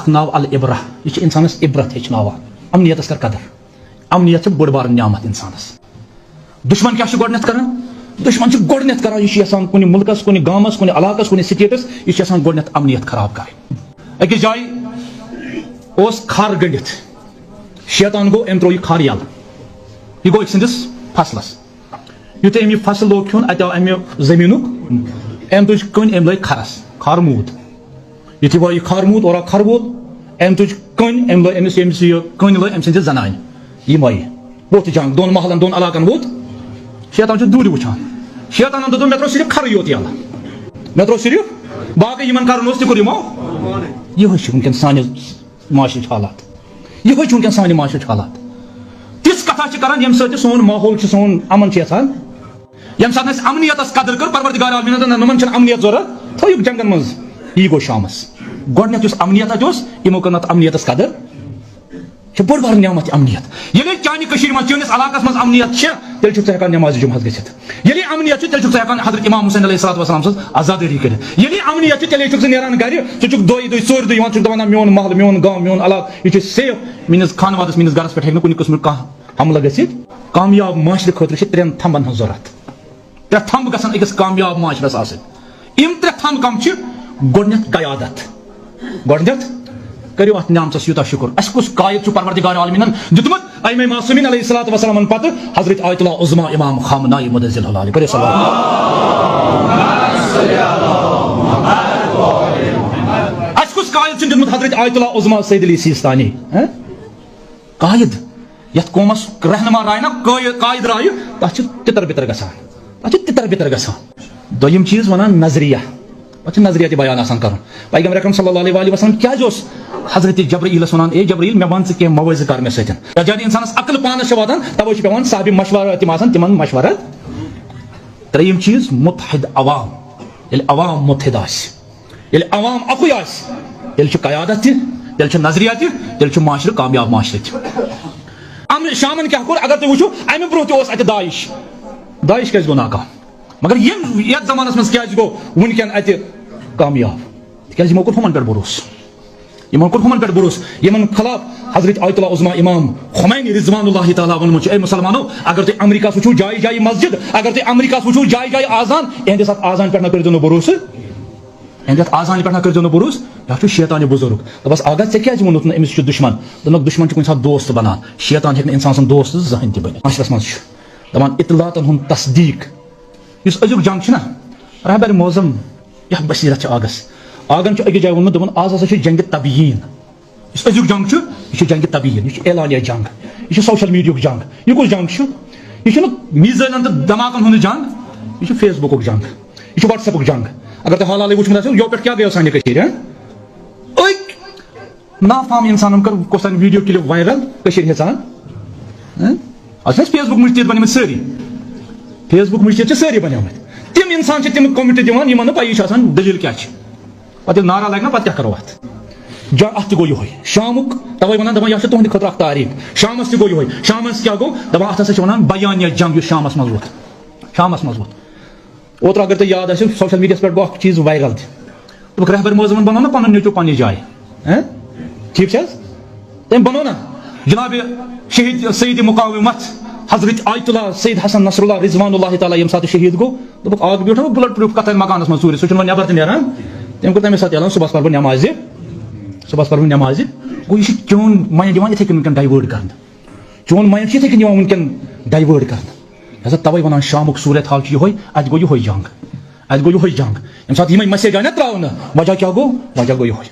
اخ ناو العبرہ یہ انسانس عبرت ہچناوان امنیتس کر قدر امنیت بڑ بار نعمت انسانس دشمن کیا گۄڈنیٚتھ کران دشمن گۄڈنیٚتھ کران یہ آسان کُنہِ ملکس کُنہِ گامس کُنہِ علاقس کُنہِ سٹیٹس یہ آسان گۄڈنیٚتھ امنیت خراب کرٕنۍ أکِس جایہِ اوس کھر گٔنڈِتھ شیطان گوٚو أمۍ ترٛوو یہِ کھر یلہٕ یہ گوٚو أکۍ سٕنٛدِس فصلس یُتھُے أمۍ یہِ فصل لوگ کھیوٚن اَتہِ آو اَمہِ زٔمیٖنُک أمۍ تُج کٔنۍ أمۍ لٲگۍ کھرس کھر موٗد یُتھُے وۄنۍ یہِ کھر موٗد اورا کھر وول أمۍ تُج کٔنۍ أمۍ لٲج أمِس یہِ کٔنۍ لٲج أمۍ سٕنٛزِ زنانہِ یہِ مۄیہِ ووٚتھ جنگ دۄن محلن دۄن علاقن ووت شیطان چھُ دوٗرِ وٕچھان شیطانن دوٚپ مےٚ ترٛوو صرف کھرٕے یوت یلہٕ مےٚ ترٛوو صرف باقٕے یِمن کرُن اوس تہِ کوٚر یِمو یِہوے چھِ وٕنکیٚن سانہِ معاشرٕچ حالات یِہوے چھِ وٕنکیٚن سانہِ معاشرٕچ حالات تِژھ کتھا چھِ کران ییٚمہِ سۭتۍ سون ماحول چھُ سون امن چھُ یژھان ییٚمہِ ساتہٕ أسۍ امنیتس قدر کٔر پروردگار عالمیٖنن دوٚپ نہ یِمن چھنہٕ امنیت ضروٗرت تھٲیِکھ جنگن منٛز یی گوٚو شامس گۄڈنیٚتھ یُس امنیت اتہِ اوس یِمو کٔر نہٕ اتھ امنیتس قدر چھِ بٔڑ بار نعمت امنیت ییٚلہِ چانہِ کٔشیٖرِ منٛز چٲنِس علاقس منٛز امنیت چھِ تیٚلہِ چھُکھ ژٕ ہٮ۪کان نٮ۪مازِ جُمعس گٔژھِتھ ییٚلہِ امنیت چھُ تیٚلہِ چھُکھ ژٕ ہٮ۪کان حضرت امام حُسین علیہ الصلوۃ والسلام سٕنٛز عزادٲری کٔرِتھ ییٚلہِ امنیت چھُ تیٚلے چھُکھ ژٕ نیران گرِ ژٕ چھُکھ دۄیہِ دۄہہِ ژورِ دۄہہِ یِوان ژٕ چھُکھ دپان نہ میون محلہٕ میون گام میون علاقہٕ یہِ چھُ سیف میٲنِس خانوادس میٲنِس گرس پٮ۪ٹھ ہٮ۪کہِ نہٕ کُنہِ قٕسمُک کانٛہہ حملہٕ گٔژھِتھ کامیاب معاشرٕ خٲطرٕ چھِ ترٛٮ۪ن تھمبن ہٕنٛز ضروٗرت ترٛےٚ تھمب گژھن أکِس کامیاب معاشرس آسٕنۍ یِم ترٛےٚ تھمب کم چھِ گۄڈنیٚتھ قیادت گۄڈنیٚتھ کٔرِو اتھ نعمتس یوٗتاہ شُکر اَسہِ کُس قایِد چھُ پروردگار عالمیٖنن دیُتمُت ائمہ معصوٗمیٖن علیہ الصلوۃ والسلام پتہٕ حضرت آیت اللہ عظمیٰ امام خامنۂ مُنزِل علیہ کٔرِو صلی اَسہِ کُس قایِد چھُنہٕ دیُتمُت حضرت آیت اللہ عظمیٰ سید علی سیستانی قایِد یتھ قومس رہنما راے نا قایِد رایہِ تتھ چھِ تِتر بِتر گژھان تتھ چھِ تِتر بِتر گژھان دوٚیِم چیٖز ونان نظریہ پتہٕ چھُ نظریہ تہِ بیان آسان کرُن پیغمبر اکرم صلی اللہ علیہ وسلم کیازِ اوس حضرت جبرائیلس ونان اے جبرائیل مےٚ ون ژٕ کینٛہہ موٲضہٕ کر مےٚ سۭتۍ یتھ جایہِ انسانس عقل پانس چھِ واتان توے چھُ پیوان صاحبِ مشورٕ تِم آسان تِمن مشورٕ ترٛیٚیِم چیٖز مُتحد عوام ییٚلہِ عوام مُتحد آسہِ ییٚلہِ عوام اکُے آسہِ تیٚلہِ چھُ قیادت تہِ تیٚلہِ چھُ نظریہ تہِ تیٚلہِ چھُ معاشرٕ کامیاب معاشرٕ تہِ شامن کیاہ کوٚر اگر تُہۍ وٕچھو امہِ برونٛہہ تہِ اوس اتہِ داعش کیازِ گوٚو ناکام مگر یتھ زمانس منٛز کیازِ گوٚو وٕنکیٚن اتہِ کامیاب تِکیازِ یِمو کوٚر ہُمن پٮ۪ٹھ بروسہٕ یِمن خلاف حضرت آیت اللہ عظمیٰ امام خمینی رضوان اللہ تعالیٰ ووٚنمُت چھُ اے مُسلمانو اگر تُہۍ امریکہس وٕچھو جایہِ جایہِ مسجد اگر تُہۍ امریکہس وٕچھو جایہِ جایہِ آزان یِہنٛدِس اتھ آزان پٮ۪ٹھ نہ کٔرۍزیو نہٕ بروسہٕ یِہنٛدِ اتھ آزانہِ پٮ۪ٹھ نہ کٔرۍزیو نہٕ بروسہٕ یہِ چھُ شیطانہِ بُزرگ دوٚپس آغا ژےٚ کیازِ ووٚنُتھ نہٕ أمِس چھُ دُشمن دوٚپنکھ دُشمن چھُ کُنہِ ساتہٕ دوست بنان شیطان ہیٚکہِ نہٕ انسان سُنٛد دوست زٕہٕنۍ تہِ بٔنِتھ معاشرس منٛز چھُ دپان اطلاعاتن ہُنٛد تصدیٖق یُس أزیُک جنگ چھُنہ رہبر معظم یتھ بصیرت چھِ آگن چھُ أکِس جایہِ ووٚنمُت دوٚپُن آز ہسا چھِ جنگہِ تبیٖن یُس أزیُک جنگ چھُ یہِ چھُ جنگہِ تبیٖن یہِ چھُ اعلانیہ جنگ یہِ چھُ سوشل میٖڈیاہُک جنگ یہِ کُس جنگ چھُ یہِ چھُنہٕ میٖزٲنن تہٕ دھماکن ہُنٛد جنگ یہِ چھُ فیس بُکُک جنگ یہِ چھُ وٹس ایپُک جنگ اگر تۄہہِ حال حالٕے وٕچھمُت آسیو یو پٮ۪ٹھ کیاہ گٔیو سانہِ کٔشیٖرِ أکۍ نافام انسانن کٔر کۄس تام ویٖڈیو کلِپ وایرل کٔشیٖرِ ہیژان آز چھِ اَسہِ فیس بُک مُجتہِد بنیمٕتۍ سٲری فیس بُک مُجتہِد چھِ سٲری بنیمٕتۍ تِم انسان چھِ تِم کوٚمنٹی دِوان یِمن نہٕ پَیی چھِ آسان دٔلیٖل کیاہ چھِ پتہٕ ییٚلہِ نعرا لگہِ نا پتہٕ کیاہ کرو اتھ اتھ تہِ گوٚو یِہوے شامُک توے ونان دپان یہِ چھِ تُہنٛدِ خٲطرٕ اکھ تاریٖخ شامس تہِ گوٚو یِہوے شامس کیاہ گوٚو دپان اتھ ہسا چھِ ونان بیانیہ جنگ یُس شامس منٛز ووت اوترٕ اگر تۄہہِ یاد آسیو سوشل میٖڈیاہس پٮ۪ٹھ گوٚو اکھ چیٖز وایرل تہِ دوٚپُکھ رہبر معظمن بنوو نا پنُن نیٚچوٗ پننہِ جایہِ ٹھیٖک چھِ حظ تٔمۍ بنوو نا جناب شہید سعید مقاومت حضرت آیت اللہ سید حسن نصر اللہ رضوان اللہ تعالیٰ ییٚمہِ ساتہٕ شہید گوٚو دوٚپُکھ اکھ بیوٗٹھ بُلٹ پروٗف کتھ مکانس منٛز ژوٗرِ سُہ چھُنہٕ وۄنۍ نٮ۪بر تہِ نیران تٔمۍ کوٚر تمے ساتہٕ اعلان صبحس پرٕ بہٕ نٮ۪مازِ گوٚو یہِ چھُ چون مایِنڈ یِوان یِتھٕے کٔنۍ وٕنکیٚن ڈایوٲٹ کرنہٕ چون مایِنڈ چھُ یِتھٕے کٔنۍ یِوان وٕنکیٚن ڈایوٲٹ کرنہٕ لہذا توے ونان شامُک صوٗرت حال چھُ یِہوے اتہِ گوٚو یِہوے جنگ ییٚمہِ ساتہٕ یِمے مسیج آیہِ نا تراونہٕ وجہ کیاہ گوٚو وجہ گوٚو یِہوے